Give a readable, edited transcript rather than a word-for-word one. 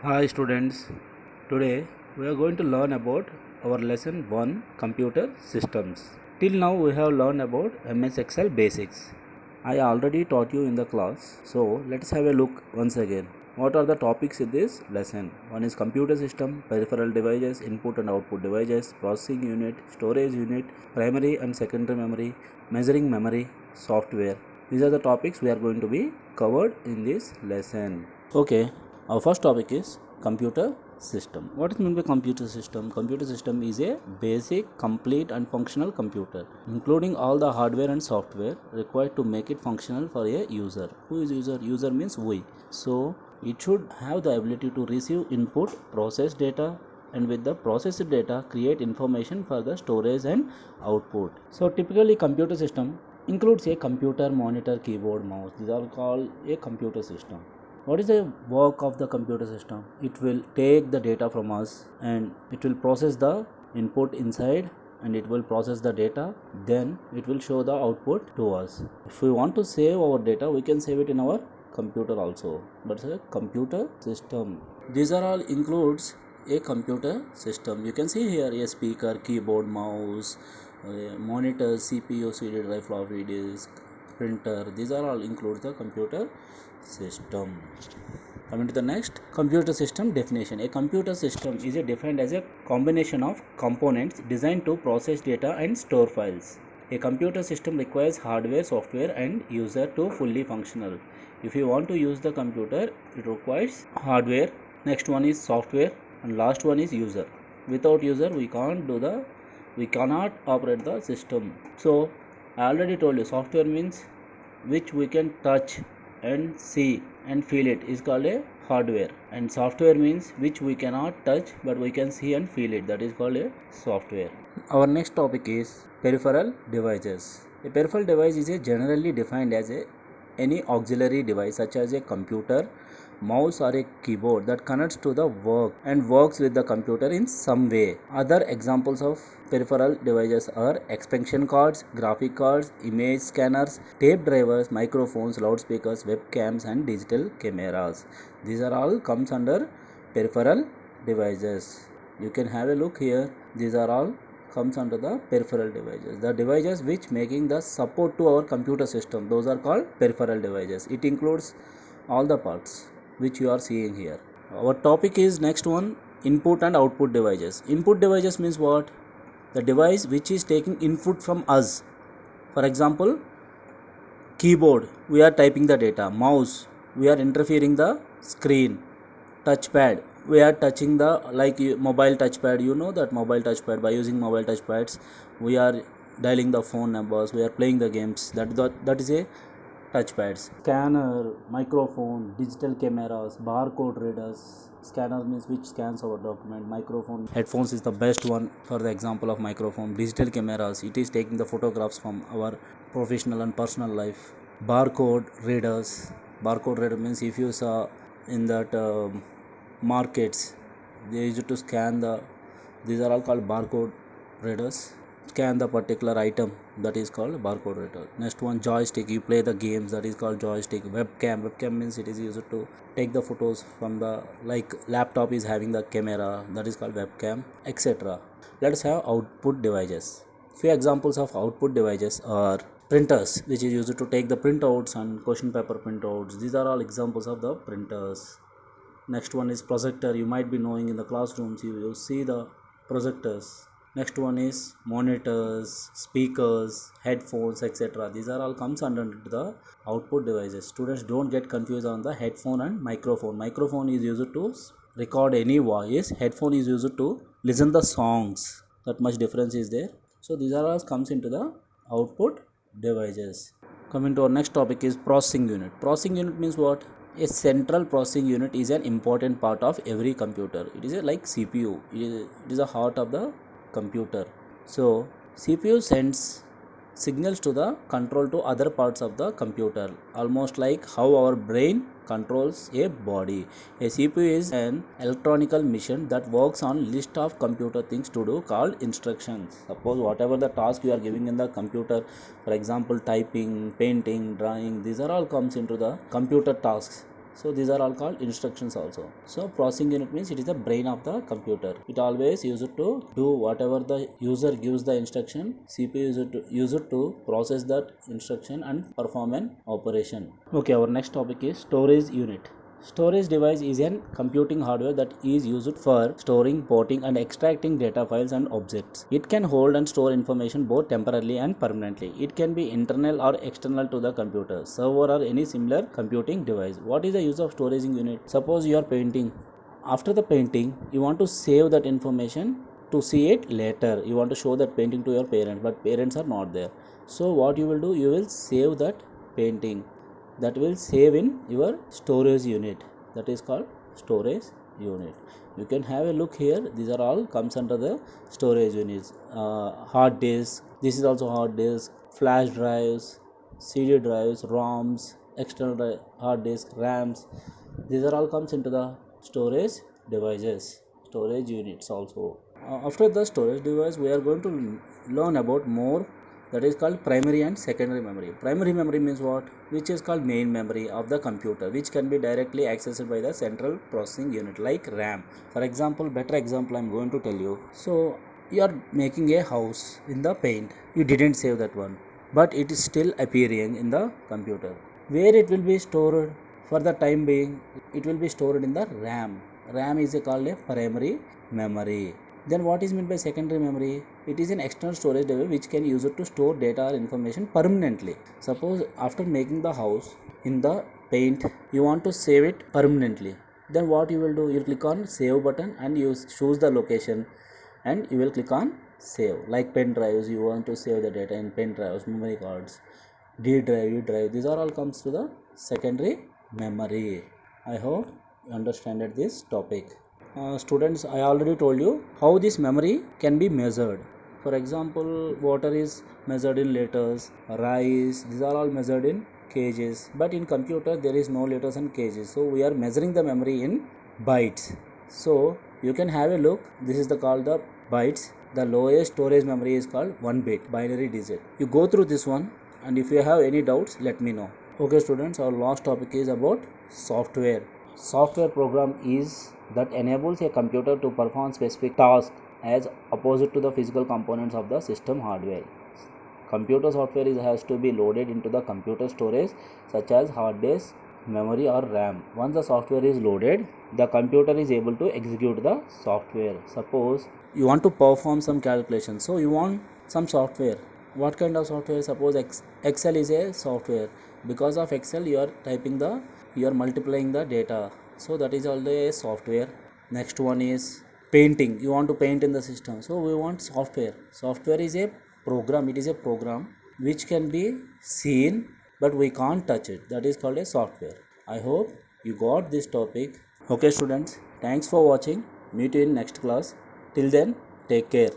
Hi students, today we are going to learn about our lesson 1 computer systems. Till now we have learned about MS Excel basics. I already taught you in the class, so let's have a look once again. What are the topics in this lesson? One is computer system, peripheral devices, input and output devices, processing unit, storage unit, primary and secondary memory, measuring memory, software. These are the topics we are going to be covered in this lesson. Okay, our first topic is computer system. What is meant by computer system? Computer system is a basic, complete and functional computer, including all the hardware and software required to make it functional for a user. Who is user? User means we. So it should have the ability to receive input, process data, and with the processed data create information for the storage and output. So typically computer system includes a computer, monitor, keyboard, mouse. These are called a computer system. What is the work of the computer system? It will take the data from us and it will process the input inside and it will process the data, then it will show the output to us. If we want to save our data, we can save it in our computer also, but it's a computer system. These are all includes a computer system. You can see here a speaker, keyboard, mouse, monitor, CPU, CD drive, floppy disk, printer. These are all include the computer system. Coming to the next, computer system definition. A computer system is defined as a combination of components designed to process data and store files. A computer system requires hardware, software and user to fully functional. If you want to use the computer, it requires hardware, next one is software and last one is user. Without user we cannot operate the system. So I already told you, software means which we can touch and see and feel it is called a hardware, and software means which we cannot touch but we can see and feel it, that is called a software. Our next topic is peripheral devices. A peripheral device is generally defined as any auxiliary device such as a computer, mouse or a keyboard that connects to the work and works with the computer in some way. Other examples of peripheral devices are expansion cards, graphic cards, image scanners, tape drivers, microphones, loudspeakers, webcams and digital cameras. These are all comes under peripheral devices. You can have a look here. These are all comes under the peripheral devices. The devices which making the support to our computer system, those are called peripheral devices. It includes all the parts which you are seeing here. Our topic is next one, input and output devices. Input devices means what? The device which is taking input from us. For example, keyboard, we are typing the data. Mouse, we are interfering the screen. Touchpad, we are touching the mobile touchpad. You know that mobile touchpad, by using mobile touchpads we are dialing the phone numbers, we are playing the games. That is a touchpads. Scanner, microphone, digital cameras, barcode readers. Scanner means which scans our document. Microphone, headphones is the best one for the example of microphone. Digital cameras, it is taking the photographs from our professional and personal life. Barcode readers, barcode reader means if you saw in that markets, they used to scan the, these are all called barcode readers, scan the particular item, that is called barcode reader. Next one, joystick, you play the games, that is called joystick. Webcam means it is used to take the photos from the, like laptop is having the camera, that is called webcam, etc. Let's have output devices. Few examples of output devices are printers, which is used to take the printouts and question paper printouts. These are all examples of the printers. Next one is projector. You might be knowing in the classrooms you see the projectors. Next one is monitors, speakers, headphones, etc. These are all comes under the output devices. Students, don't get confused on the headphone and microphone. Microphone is used to record any voice. Headphone is used to listen the songs. That much difference is there. So these are all comes into the output devices. Coming to our next topic is processing unit. Processing unit means what? A central processing unit is an important part of every computer. It is like CPU. It is the heart of the computer. So CPU sends signals to the control to other parts of the computer, almost like how our brain controls a body. A CPU is an electronical machine that works on list of computer things to do called instructions. Suppose whatever the task you are giving in the computer, for example typing, painting, drawing, these are all comes into the computer tasks. So these are all called instructions also. So processing unit means it is the brain of the computer. It always use it to do whatever the user gives the instruction. CPU use it to process that instruction and perform an operation. Okay, our next topic is storage unit. Storage device is a computing hardware that is used for storing, porting and extracting data files and objects. It can hold and store information both temporarily and permanently. It can be internal or external to the computer, server or any similar computing device. What is the use of storage unit? Suppose you are painting. After the painting, you want to save that information to see it later. You want to show that painting to your parents, but parents are not there. So what you will do, you will save that painting. That will save in your storage unit. That is called storage unit. You can have a look here. These are all comes under the storage units. Hard disk. This is also hard disk. Flash drives, CD drives, ROMs, external hard disk, RAMs. These are all comes into the storage devices, storage units also. After the storage device, we are going to learn about more. That is called primary and secondary memory. Primary memory means what? Which is called main memory of the computer, which can be directly accessed by the central processing unit like RAM. For example, better example I am going to tell you. So you are making a house in the paint. You didn't save that one, but it is still appearing in the computer. Where it will be stored? For the time being, it will be stored in the RAM. RAM is called a primary memory. Then what is meant by secondary memory? It is an external storage device which can use it to store data or information permanently. Suppose after making the house in the paint, you want to save it permanently. Then what you will do? You click on save button and you choose the location and you will click on save. Like pen drives, you want to save the data in pen drives, memory cards, D drive, U drive. These are all comes to the secondary memory. I hope you understand this topic. Students, I already told you how this memory can be measured. For example, water is measured in liters, rice, these are all measured in kgs, but in computer there is no liters and kgs, so we are measuring the memory in bytes. So you can have a look. This is called the bytes. The lowest storage memory is called 1 bit binary digit. You go through this one, and if you have any doubts, let me know. Okay students, our last topic is about software. Software program is that enables a computer to perform specific tasks as opposite to the physical components of the system hardware. Computer software has to be loaded into the computer storage such as hard disk, memory or RAM. Once the software is loaded, the computer is able to execute the software. Suppose you want to perform some calculations, so you want some software. What kind of software? Suppose Excel is a software. Because of Excel, you are multiplying the data, so that is also a software. Next one is painting. You want to paint in the system, so we want software. Software is a program. It is a program which can be seen but we can't touch it. That is called a software. I hope you got this topic. Okay students, thanks for watching. Meet you in next class. Till then, take care.